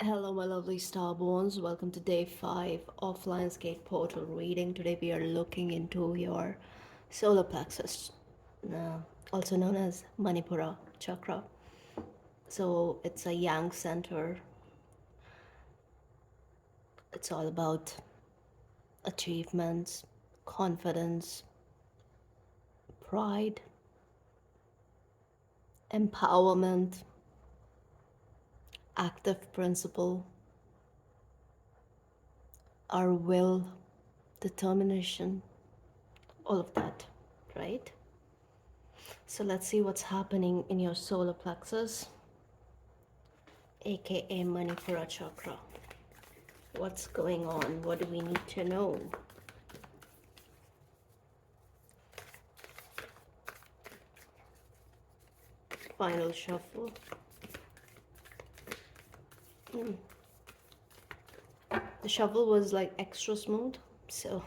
Hello, my lovely starborns. Welcome to day 5 of Lionsgate Portal reading. Today we are looking into your solar plexus, uh, also known as Manipura chakra. So it's a yang center. It's all about achievements, confidence, pride, empowerment, active principle, our will, determination, all of that, right? So let's see what's happening in your solar plexus, aka Manipura chakra. What's going on? What do we need to know? Final shuffle. The shuffle was like extra smooth, so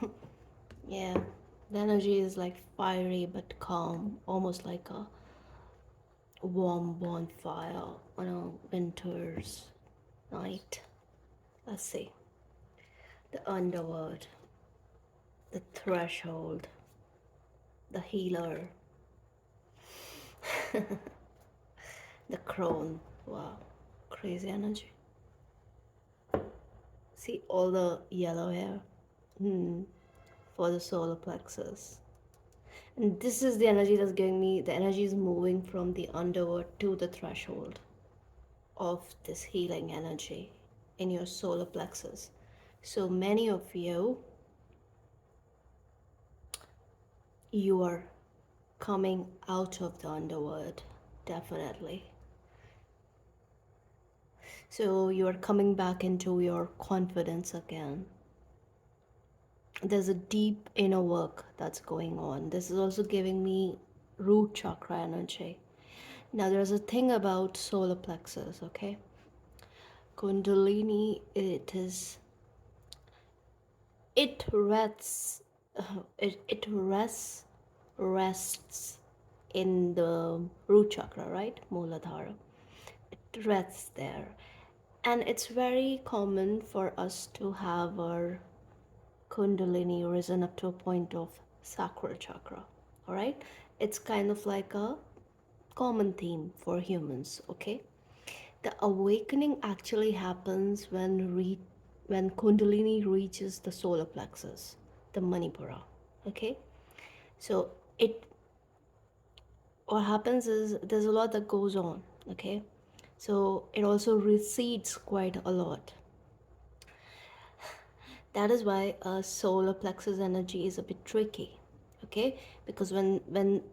yeah, the energy is like fiery but calm, almost like a warm bonfire on a winter's night. Let's see. The underworld, the threshold, the healer, the crone. Wow, crazy energy. See all the yellow hair for the solar plexus. And this is the energy that's giving me, the energy is moving from the underworld to the threshold of this healing energy in your solar plexus. So many of you are coming out of the underworld, definitely. So you are coming back into your confidence again. There's a deep inner work that's going on. This is also giving me root chakra energy. Now, there's a thing about solar plexus, okay? Kundalini, it rests, rests in the root chakra, right? Muladhara. It rests there. And it's very common for us to have our Kundalini risen up to a point of sacral chakra, all right? It's kind of like a common theme for humans, okay? The awakening actually happens when Kundalini reaches the solar plexus, the Manipura. Okay, so it what happens is there's a lot that goes on. Okay, so it also recedes quite a lot. That is why solar plexus energy is a bit tricky. Okay, because when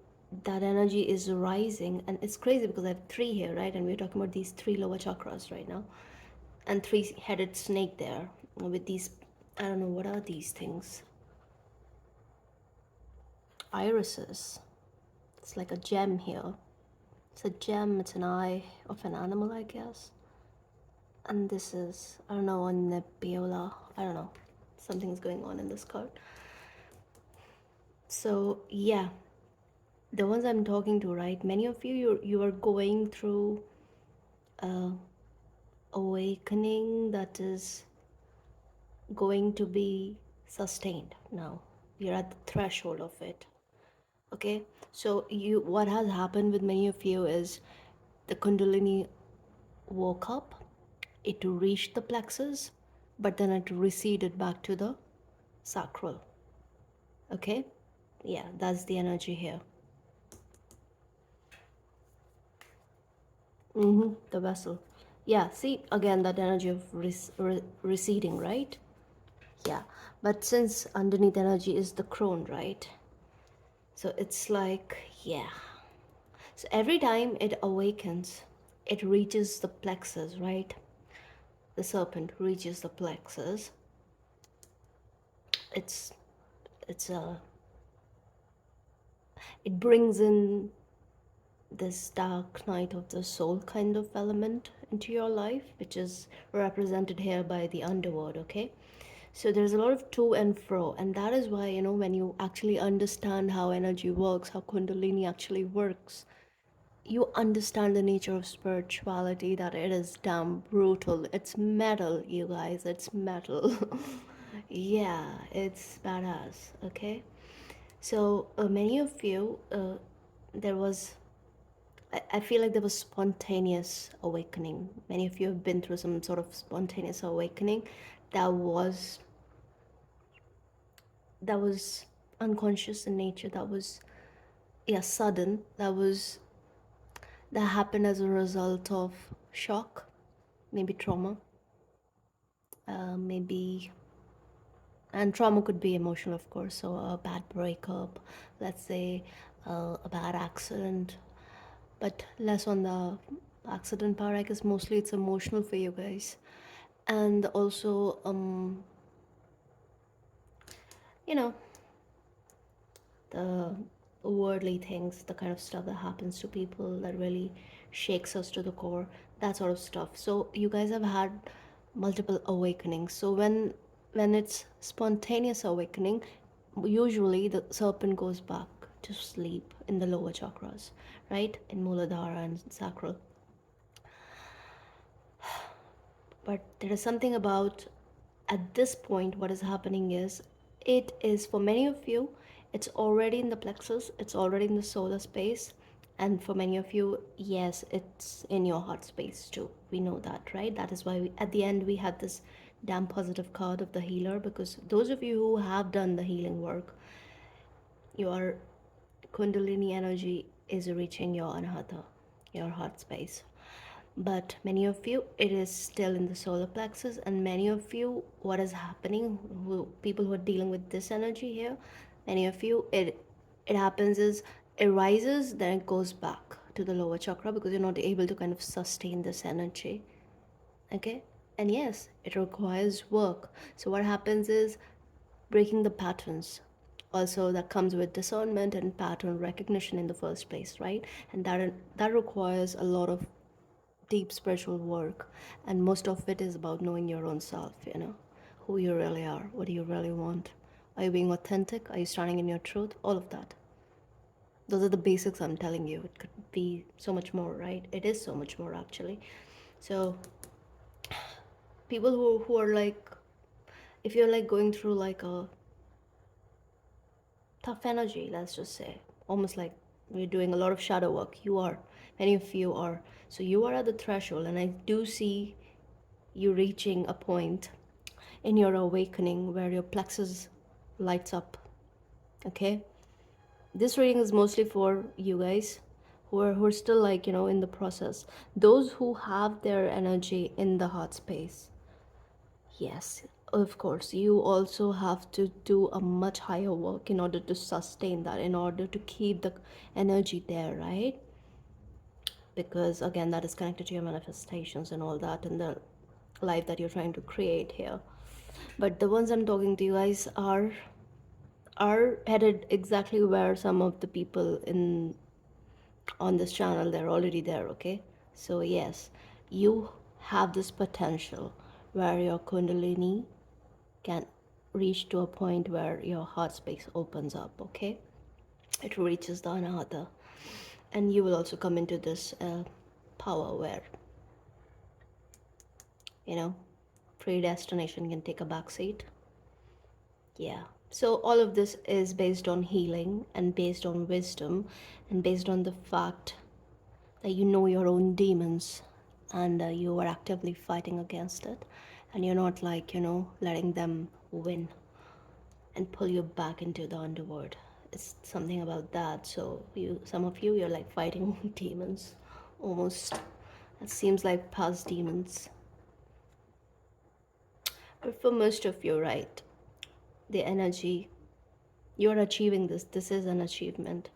that energy is rising, and it's crazy because I have three here, right? And we're talking about these three lower chakras right now, and three-headed snake there with these, I don't know what are these things, irises. It's like a gem here. It's a gem. It's an eye of an animal, I guess. And this is, I don't know, a nebula. I don't know, something's going on in this card. So yeah, the ones I'm talking to, right, many of you are going through awakening that is going to be sustained. Now you're at the threshold of it. Okay, so what has happened with many of you is the Kundalini woke up, it reached the plexus, but then it receded back to the sacral. Okay, yeah, that's the energy here. The vessel. Yeah, see again that energy of receding, right? Yeah, but since underneath energy is the crone, right? So it's like, yeah. So every time it awakens, it reaches the plexus, right? The serpent reaches the plexus. It's it's a it brings in this dark night of the soul kind of element into your life, which is represented here by the underworld. Okay, so there's a lot of to and fro, and that is why, when you actually understand how energy works, how Kundalini actually works, you understand the nature of spirituality, that it is damn brutal. It's metal, you guys, it's metal. Yeah, it's badass, okay? So, many of you, there was, I feel like there was spontaneous awakening. Many of you have been through some sort of spontaneous awakening that was that was unconscious in nature, that was, yeah, sudden, that happened as a result of shock, maybe trauma, maybe, and trauma could be emotional, of course. So a bad breakup, let's say, a bad accident, but less on the accident part. I guess mostly it's emotional for you guys, and also, you know, the worldly things, the kind of stuff that happens to people that really shakes us to the core, that sort of stuff. So you guys have had multiple awakenings. So when it's spontaneous awakening, usually the serpent goes back to sleep in the lower chakras, right? In Muladhara and sacral. But there is something about, at this point, what is happening is, it is for many of you, it's already in the plexus, it's already in the solar space, and for many of you, yes, it's in your heart space too. We know that, right? That is why at the end we had this damn positive card of the healer, because those of you who have done the healing work, your kundalini energy is reaching your anahata, your heart space. But many of you, it is still in the solar plexus, and many of you, what is happening, people who are dealing with this energy here, many of you, it happens is, it rises, then it goes back to the lower chakra, because you're not able to kind of sustain this energy. Okay, and yes, it requires work. So what happens is, breaking the patterns, also that comes with discernment and pattern recognition in the first place, right? And that requires a lot of deep spiritual work, and most of it is about knowing your own self, who you really are, what do you really want, are you being authentic, are you standing in your truth, all of that. Those are the basics I'm telling you. It could be so much more, right? It is so much more, actually. So people who are like, if you're like going through like a tough energy, let's just say, almost like we're doing a lot of shadow work, you are, many of you are, so you are at the threshold, and I do see you reaching a point in your awakening where your plexus lights up. Okay, this reading is mostly for you guys who are still, like, in the process. Those who have their energy in the heart space, yes, of course, you also have to do a much higher work in order to sustain that, in order to keep the energy there, right? Because again, that is connected to your manifestations and all that, and the life that you're trying to create here. But the ones I'm talking to you guys are headed exactly where some of the people in on this channel, they're already there. Okay, so yes, you have this potential where your kundalini can reach to a point where your heart space opens up. Okay, it reaches the anahata, and you will also come into this power where, you know predestination can take a back seat. Yeah. So all of this is based on healing and based on wisdom and based on the fact that you know your own demons, and you are actively fighting against it, and you're not, like, letting them win and pull you back into the underworld. It's something about that. So some of you, you're like fighting demons almost. It seems like past demons. But for most of you, right, the energy, you're achieving this. This is an achievement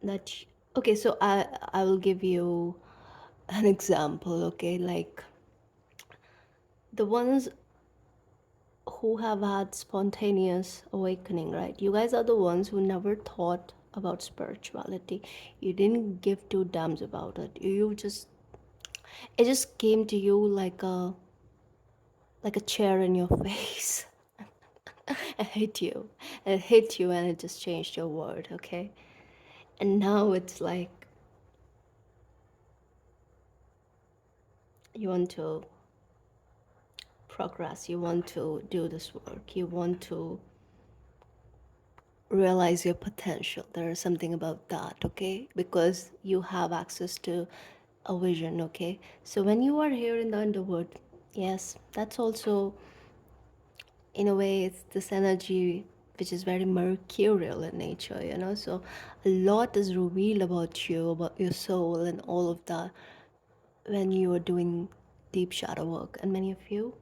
that okay, so I will give you an example. Okay, like the ones who have had spontaneous awakening, right? You guys are the ones who never thought about spirituality. You didn't give two damns about it. It just came to you like a chair in your face. It hit you. It hit you, and it just changed your world. Okay, And now it's like you want to progress, you want to do this work, you want to realize your potential. There is something about that, okay? Because you have access to a vision, okay? So when you are here in the underworld, yes, that's also, in a way, it's this energy which is very mercurial in nature, you know? So a lot is revealed about you, about your soul, and all of that when you are doing deep shadow work. And many of you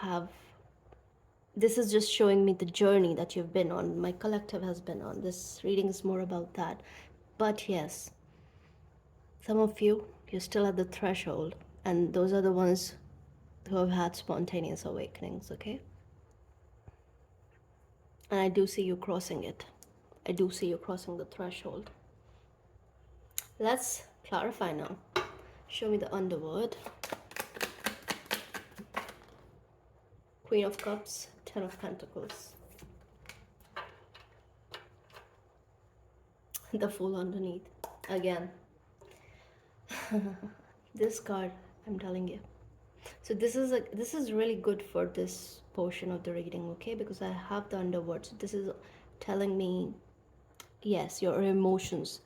have, this is just showing me the journey that you've been on, my collective has been on. This reading is more about that. But yes, some of you're still at the threshold, and those are the ones who have had spontaneous awakenings, okay? And I do see you crossing it. I do see you crossing the threshold. Let's clarify now. Show me the underworld. Queen of Cups, Ten of Pentacles. The Fool underneath. Again. This card, I'm telling you. So this is really good for this portion of the reading, okay? Because I have the underworld. So this is telling me, yes, your emotions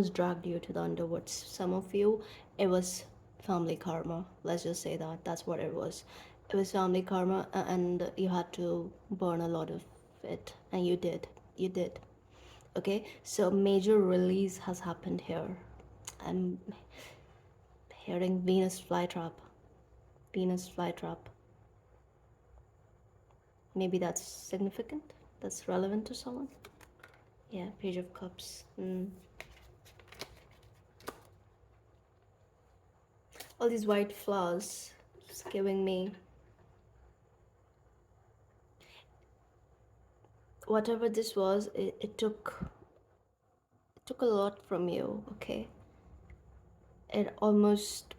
dragged you to the underworld. Some of you, it was family karma. Let's just say that. That's what it was. It was family karma, and you had to burn a lot of it, and you did. You did. Okay, so major release has happened here. I'm hearing Venus flytrap. Venus flytrap. Maybe that's significant. That's relevant to someone. Yeah, Page of Cups. All these white flowers just giving me whatever this was. It took a lot from you. Okay, it almost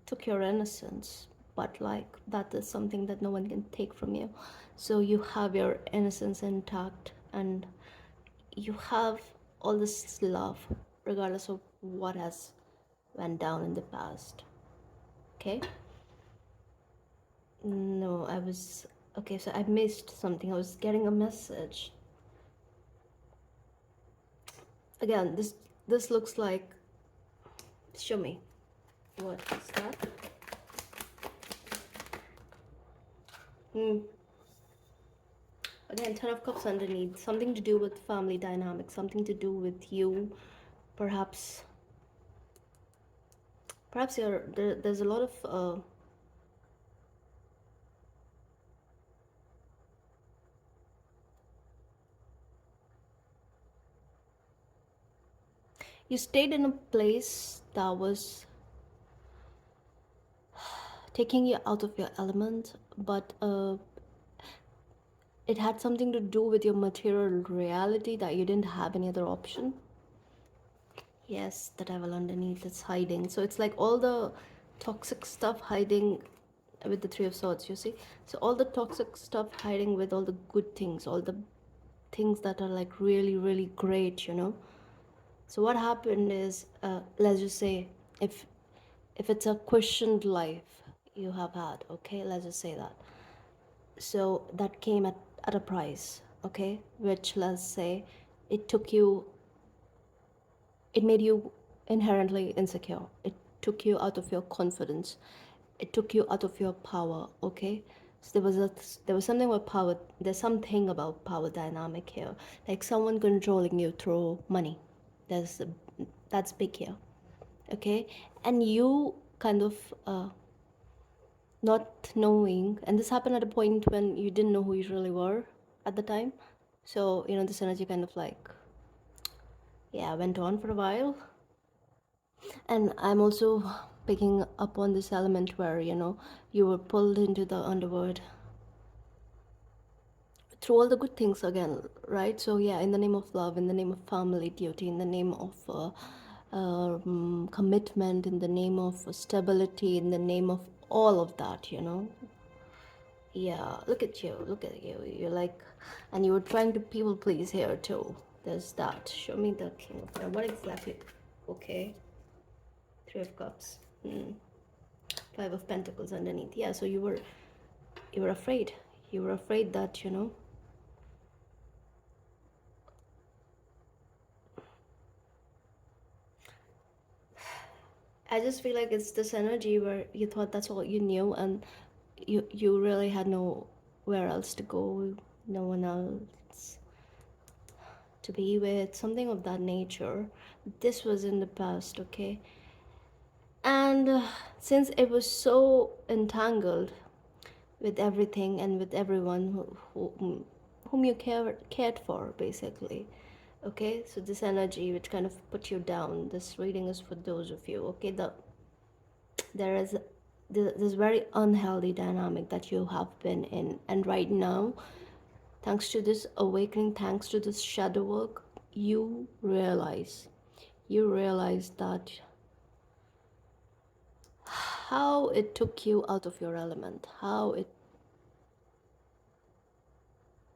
took your innocence, but like that is something that no one can take from you. So you have your innocence intact, and you have all this love regardless of what has went down in the past. Okay, no, I was okay, so I missed something. I was getting a message. Again, this looks like, show me. What is that? Again, Ten of Cups underneath. Something to do with family dynamics, something to do with you. Perhaps there's a lot of you stayed in a place that was taking you out of your element, but it had something to do with your material reality that you didn't have any other option. Yes, the devil underneath is hiding. So it's like all the toxic stuff hiding with the Three of Swords, you see? So all the toxic stuff hiding with all the good things, all the things that are like really, really great, you know? So what happened is, let's just say, if it's a questioned life you have had, okay? Let's just say that. So that came at a price, okay? Which, let's say, it took you, it made you inherently insecure. It took you out of your confidence. It took you out of your power, okay? So there was something about power. There's something about power dynamic here, like someone controlling you through money. That's big here, okay? And you kind of not knowing, and this happened at a point when you didn't know who you really were at the time. So you know this energy kind of like, yeah, went on for a while. And I'm also picking up on this element where, you know, you were pulled into the underworld through all the good things again, right? So yeah, in the name of love, in the name of family duty, in the name of commitment, in the name of stability, in the name of all of that, you know. Yeah, look at you, you're like, and you were trying to people please here too. there's that. Show me the King of Fire. What exactly? Okay. Three of Cups. Five of Pentacles underneath. Yeah, so you were afraid. You were afraid that, I just feel like it's this energy where you thought that's all you knew, and you really had nowhere else to go, no one else to be with, something of that nature. This was in the past, okay? And since it was so entangled with everything and with everyone whom you cared for, basically, okay? So this energy which kind of put you down, this reading is for those of you, okay? There is this very unhealthy dynamic that you have been in, and right now, thanks to this awakening, thanks to this shadow work, you realize that how it took you out of your element, how it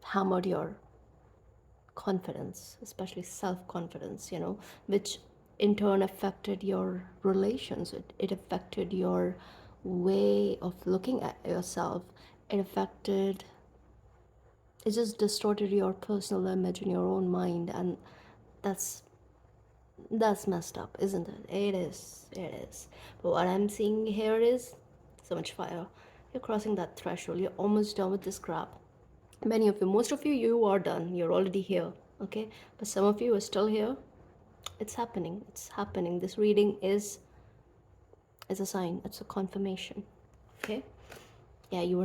hammered your confidence, especially self-confidence, which in turn affected your relations. It affected your way of looking at yourself. It just distorted your personal image in your own mind, and that's that's messed up, isn't it? It is. But what I'm seeing here is so much fire. You're crossing that threshold. You're almost done with this crap. Many of you, most of you, you are done. You're already here, okay? But some of you are still here. It's happening. It's happening. This reading is a sign. It's a confirmation, okay? Yeah, you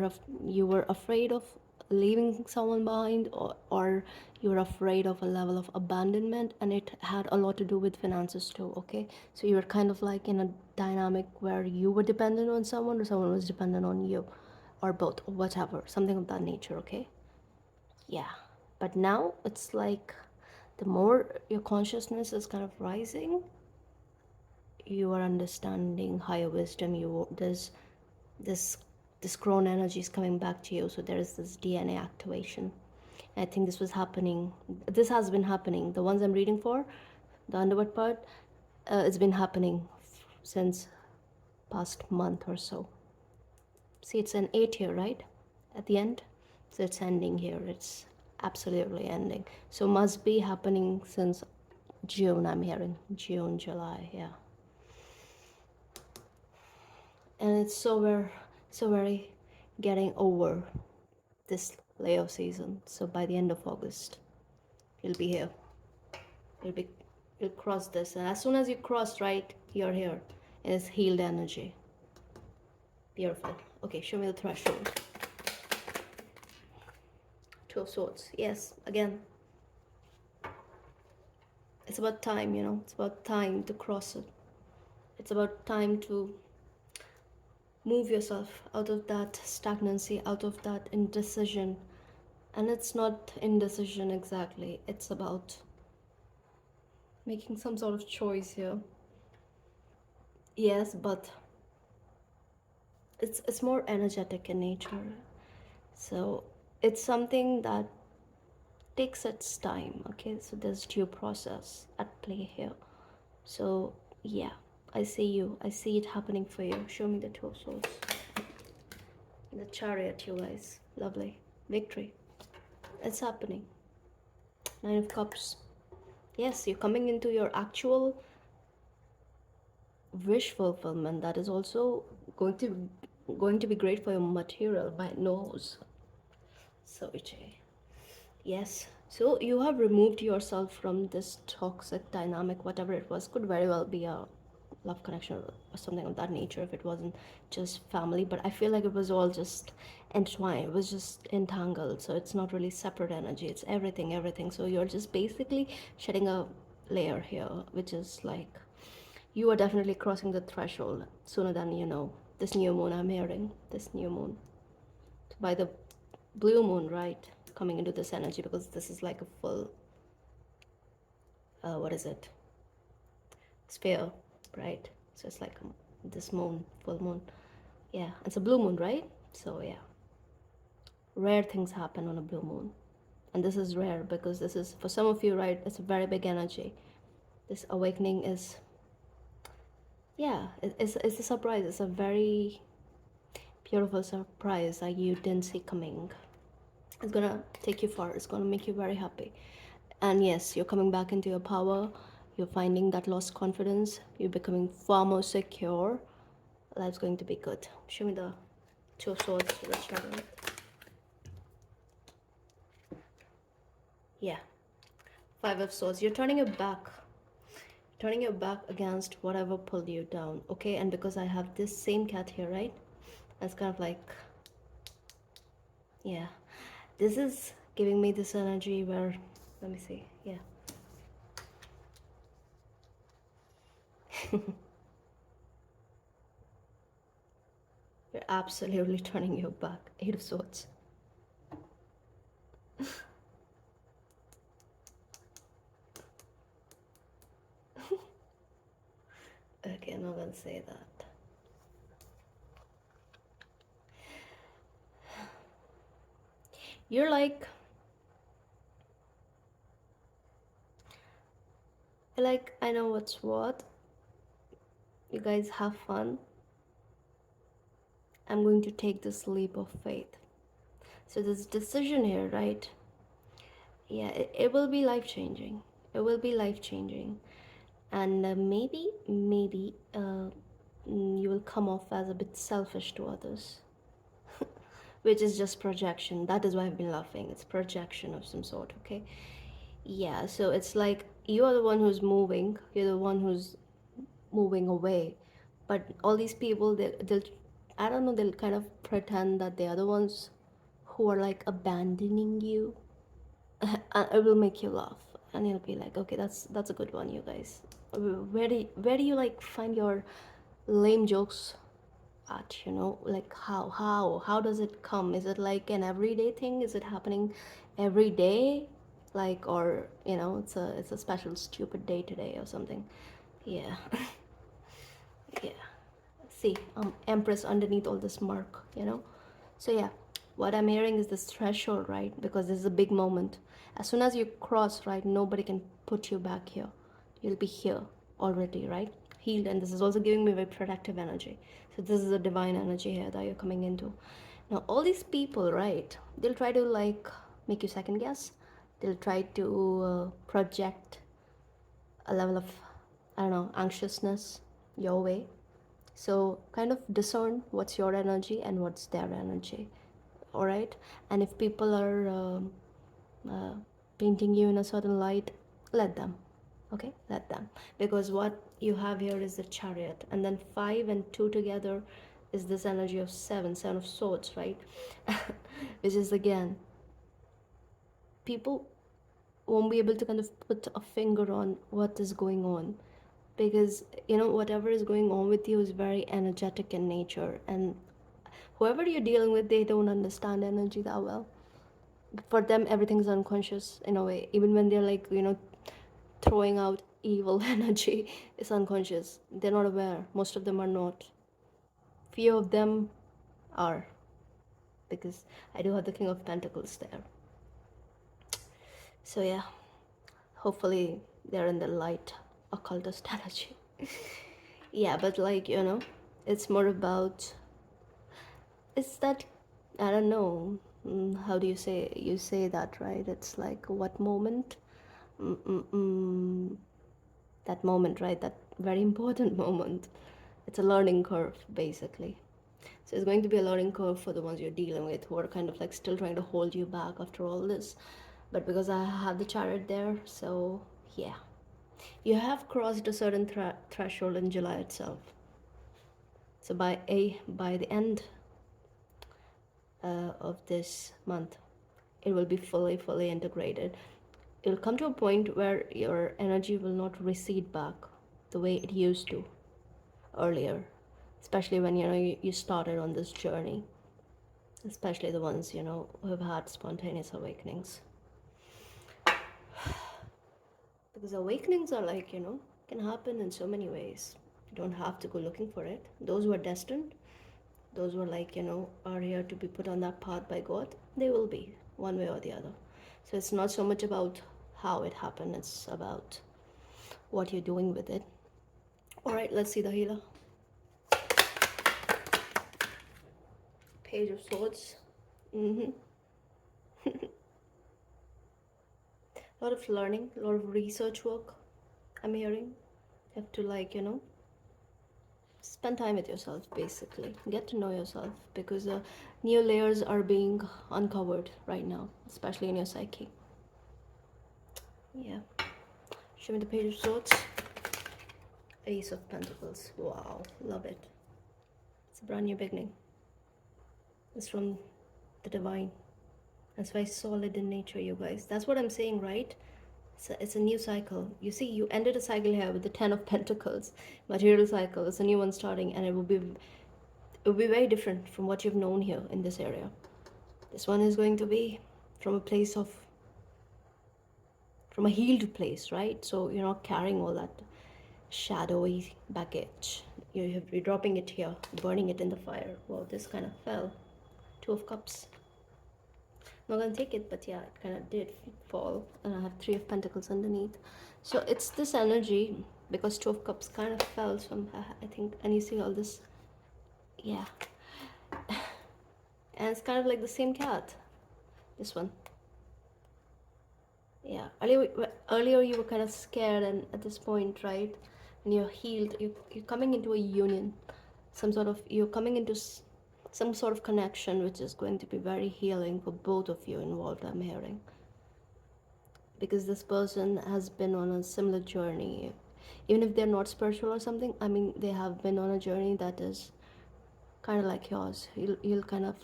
were afraid of leaving someone behind, or you were afraid of a level of abandonment, and it had a lot to do with finances too, okay? So you were kind of like in a dynamic where you were dependent on someone, or someone was dependent on you, or both, or whatever, something of that nature, okay? Yeah, but now it's like the more your consciousness is kind of rising, you are understanding higher wisdom. This this crone energy is coming back to you, so there is this DNA activation. I think this has been happening, the ones I'm reading for, the underwood part, it's been happening since past month or so. See, it's an 8 here, right, at the end, so it's ending here. It's absolutely ending, so must be happening since June. I'm hearing June, July, yeah. And it's so very getting over this layoff season. So by the end of August, you'll be here. You'll be you'll cross this, and as soon as you cross, right, you're here. It's healed energy. Beautiful. Okay, show me the threshold. Two of Swords. Yes, again, it's about time. It's about time to cross it. It's about time to move yourself out of that stagnancy, out of that indecision. And it's not indecision exactly, it's about making some sort of choice here. Yes, but it's more energetic in nature. So it's something that takes its time, okay? So there's due process at play here. So yeah, I see you. I see it happening for you. Show me the Two of Swords. The Chariot, you guys. Lovely. Victory. It's happening. Nine of Cups. Yes, you're coming into your actual wish fulfillment. That is also going to be great for your material by nose. So yes. So you have removed yourself from this toxic dynamic, whatever it was. Could very well be a love connection or something of that nature if it wasn't just family. But I feel like it was all just entwined. It was just entangled. So it's not really separate energy. It's everything. So you're just basically shedding a layer here, which is like you are definitely crossing the threshold sooner than you know. This new moon, I'm hearing. This new moon. By the blue moon, right? Coming into this energy, because this is like a full, what is it? Sphere, right? So it's like this moon, full moon. Yeah, it's a blue moon, right? So yeah. Rare things happen on a blue moon. And this is rare because this is, for some of you, right, it's a very big energy. This awakening is, yeah, it's a surprise. It's a very beautiful surprise that you didn't see coming. It's gonna take you far. It's gonna make you very happy. And yes, you're coming back into your power. You're finding that lost confidence. You're becoming far more secure. Life's going to be good. Show me the Two of Swords. Let's try it. Yeah. Five of Swords. You're turning your back. Turning your back against whatever pulled you down. Okay, and because I have this same cat here, right? It's kind of like, yeah. This is giving me this energy where, let me see. Yeah. You're absolutely turning your back. Eight of Swords. Okay, I'm not gonna say that. You're like, I know what's what. You guys have fun. I'm going to take this leap of faith. So this decision here, right? Yeah, it will be life changing. It will be life changing. And maybe you will come off as a bit selfish to others, which is just projection. That is why I've been laughing. It's projection of some sort, okay? Yeah, so it's like you are the one who's moving, you're the one who's moving away. But all these people, they'll, I don't know, they'll kind of pretend that they are the ones who are like abandoning you. And it will make you laugh. And you'll be like, okay, that's a good one, you guys. Where do you like find your lame jokes at, like how does it come? Is it like an everyday thing? Is it happening every day, like, or it's a special stupid day today or something? Yeah. Yeah, see, Empress underneath all this mark. So yeah, what I'm hearing is this threshold, right? Because this is a big moment. As soon as you cross, right, nobody can put you back here. You'll be here already, right? Healed. And this is also giving me very protective energy. So this is a divine energy here that you're coming into. Now all these people, right, they'll try to like make you second guess. They'll try to project a level of, I don't know, anxiousness your way. So kind of discern what's your energy and what's their energy. All right. And if people are uh, painting you in a certain light, let them. Okay, let them. Because what you have here is the Chariot, and then 5 and 2 together is this energy of seven of swords, right? Which is again, people won't be able to kind of put a finger on what is going on, because whatever is going on with you is very energetic in nature, and whoever you're dealing with, they don't understand energy that well. For them, everything's unconscious in a way. Even when they're like throwing out evil energy, it's unconscious. They're not aware. Most of them are not. Few of them are, because I do have the King of Pentacles there. So yeah, hopefully they're in the light occultist energy. Yeah, but like it's more about, it's that, I don't know, how do you say that, right? It's like what moment, that moment, right? That very important moment. It's a learning curve, basically. So it's going to be a learning curve for the ones you're dealing with, who are kind of like still trying to hold you back after all this. But because I have the Chariot there, so yeah, you have crossed a certain threshold in July itself. So by the end of this month, it will be fully integrated. It'll come to a point where your energy will not recede back the way it used to earlier, especially when you started on this journey, especially the ones who have had spontaneous awakenings. Because awakenings are like can happen in so many ways. You don't have to go looking for it. Those who are destined, those who are like are here to be put on that path by God, they will be, one way or the other. So it's not so much about how it happened, it's about what you're doing with it. All right, let's see the healer. Page of Swords. A lot of learning, a lot of research work, I'm hearing. You have to, like, spend time with yourself, basically. Get to know yourself, because new layers are being uncovered right now, especially in your psyche. Yeah. Show me the Page of Swords. Ace of Pentacles. Wow, love it. It's a brand new beginning. It's from the divine. That's why solid in nature, you guys. That's what I'm saying, right? It's a new cycle. You see, you ended a cycle here with the Ten of Pentacles. Material cycle. It's a new one starting, and it will be very different from what you've known here in this area. This one is going to be from a place of, from a healed place, right? So you're not carrying all that shadowy baggage. You're dropping it here, burning it in the fire. Wow, this kind of fell. Two of Cups. I'm not gonna take it, but yeah, it kind of did fall. And I have Three of Pentacles underneath. So it's this energy, because Two of Cups kind of fell. So I think, and you see all this, yeah. And it's kind of like the same cat, this one. Yeah, earlier you were kind of scared, and at this point, right, when you're healed, you're coming into a union, some sort of, you're coming into some sort of connection, which is going to be very healing for both of you involved, I'm hearing. Because this person has been on a similar journey, even if they're not spiritual or something. I mean, they have been on a journey that is kind of like yours. You'll kind of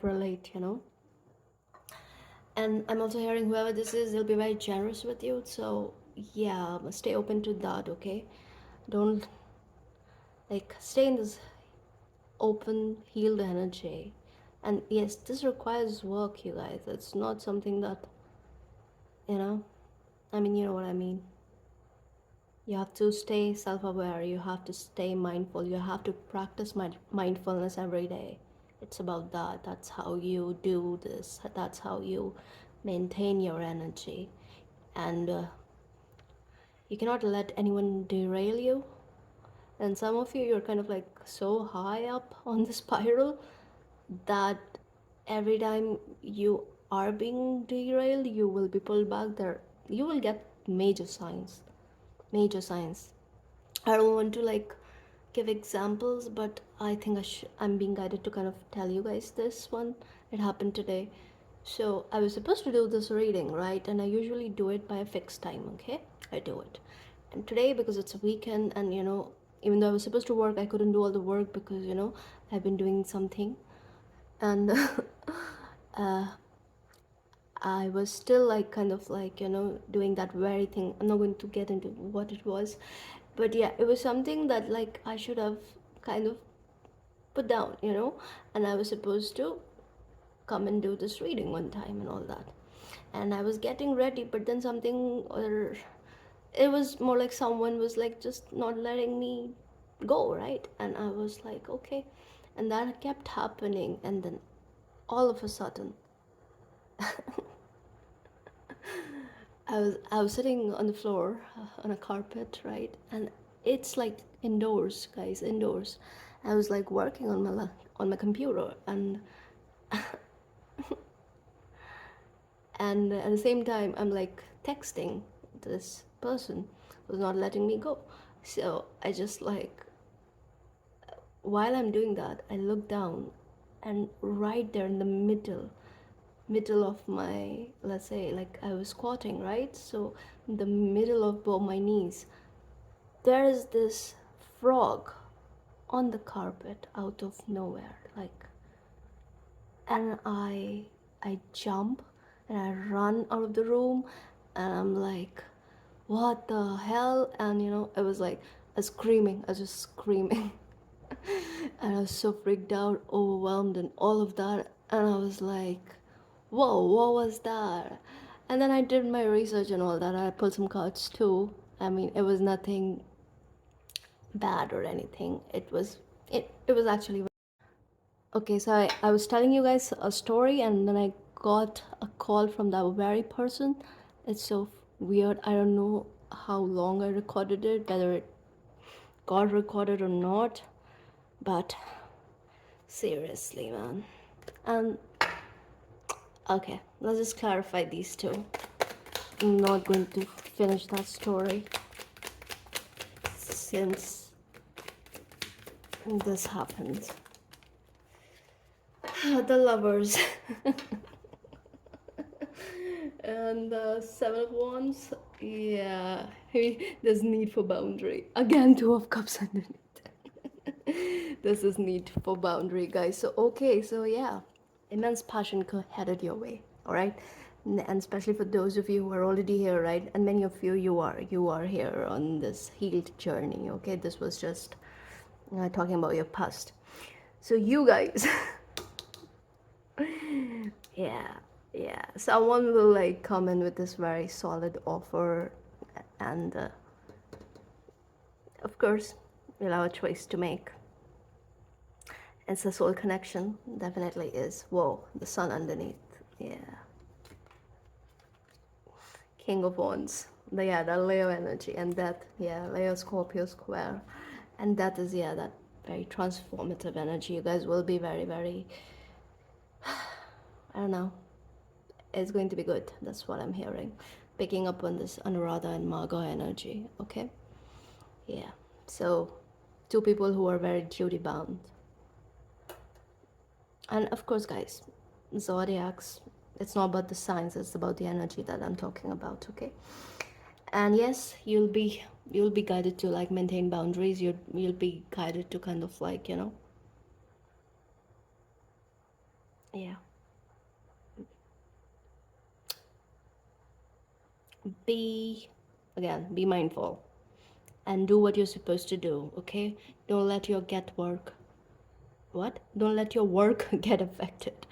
relate, And I'm also hearing whoever this is, they'll be very generous with you. So yeah, stay open to that, okay? Don't, like, stay in this open, healed energy. And yes, this requires work, you guys. It's not something that, I mean, you know what I mean. You have to stay self-aware. You have to stay mindful. You have to practice mindfulness every day. It's about that. That's how you do this. That's how you maintain your energy. And you cannot let anyone derail you. And some of you, you're kind of like so high up on the spiral that every time you are being derailed, you will be pulled back. There, you will get major signs. Major signs. I don't want to, like, give examples, but I think I'm being guided to kind of tell you guys this one. It happened today. So I was supposed to do this reading, right? And I usually do it by a fixed time, okay? I do it. And today, because it's a weekend, and even though I was supposed to work, I couldn't do all the work because, I've been doing something. And I was still, like, kind of like, doing that very thing. I'm not going to get into what it was, but yeah, it was something that, like, I should have kind of put down, and I was supposed to come and do this reading one time and all that. And I was getting ready, but then something, or it was more like someone was, like, just not letting me go, right? And I was like, okay. And that kept happening, and then all of a sudden, I was sitting on the floor, on a carpet, right? And it's like indoors, guys, indoors. I was, like, working on my computer, and at the same time I'm, like, texting this person who's not letting me go. So I just, like, while I'm doing that, I look down, and right there in the middle of my, let's say, like, I was squatting, right? So in the middle of both my knees, there is this frog on the carpet out of nowhere, like. And I jump, and I run out of the room, and I'm like, what the hell? And it was like I was just screaming. And I was so freaked out, overwhelmed, and all of that. And I was like, whoa, what was that? And then I did my research and all that. I pulled some cards too. I mean, it was nothing bad or anything. It was actually okay. So I was telling you guys a story, and then I got a call from that very person. It's so weird. I don't know how long I recorded it, whether it got recorded or not, but seriously, man. And okay, let's just clarify these two. I'm not going to finish that story since this happened. The lovers. And the Seven of Wands, yeah, there's need for boundary. Again, Two of Cups underneath. This is need for boundary, guys. So, okay, so yeah, immense passion headed your way, all right? And especially for those of you who are already here, right? And many of you, you are here on this healed journey, okay? This was just talking about your past. So, you guys. Yeah, yeah. Someone will like come in with this very solid offer, and of course, we'll have a choice to make. It's a soul connection, definitely is. Whoa, the sun underneath. Yeah. King of Wands. Yeah, that Leo energy, and that, yeah, Leo Scorpio square. And that is, yeah, that very transformative energy. You guys will be very, very, I don't know, it's going to be good. That's what I'm hearing. Picking up on this Anuradha and Marga energy, okay? Yeah. So, two people who are very duty bound. And of course, guys, zodiacs, it's not about the signs, it's about the energy that I'm talking about, okay? And yes, you'll be guided to like maintain boundaries. You'll be guided to kind of like, yeah, be be mindful and do what you're supposed to do, okay? Don't let your don't let your work get affected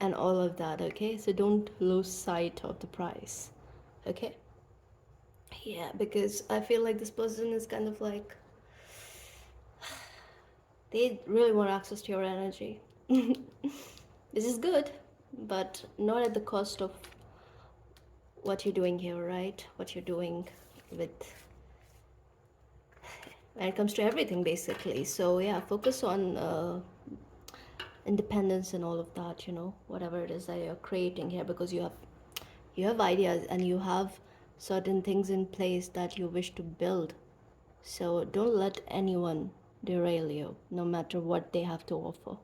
and all of that, okay? So don't lose sight of the prize, okay? Yeah, because I feel like this person is kind of like, they really want access to your energy. This is good, but not at the cost of what you're doing here, right? What you're doing with, when it comes to everything, basically. So yeah, focus on independence and all of that, whatever it is that you're creating here, because you have ideas and you have certain things in place that you wish to build. So don't let anyone derail you, no matter what they have to offer.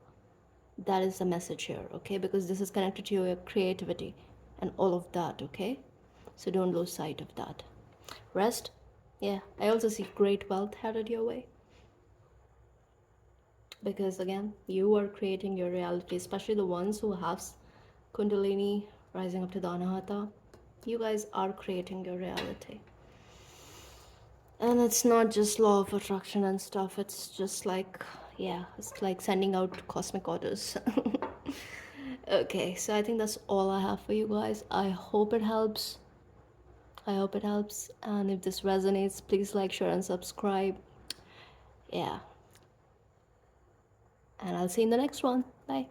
That is the message here, okay? Because this is connected to your creativity and all of that, okay? So don't lose sight of that. Rest, yeah, I also see great wealth headed your way. Because again, you are creating your reality, especially the ones who have Kundalini rising up to the Anahata. You guys are creating your reality. And it's not just law of attraction and stuff, it's just like, yeah, it's like sending out cosmic orders. Okay, so I think that's all I have for you guys. I hope it helps. And if this resonates, please like, share, and subscribe. Yeah. And I'll see you in the next one. Bye.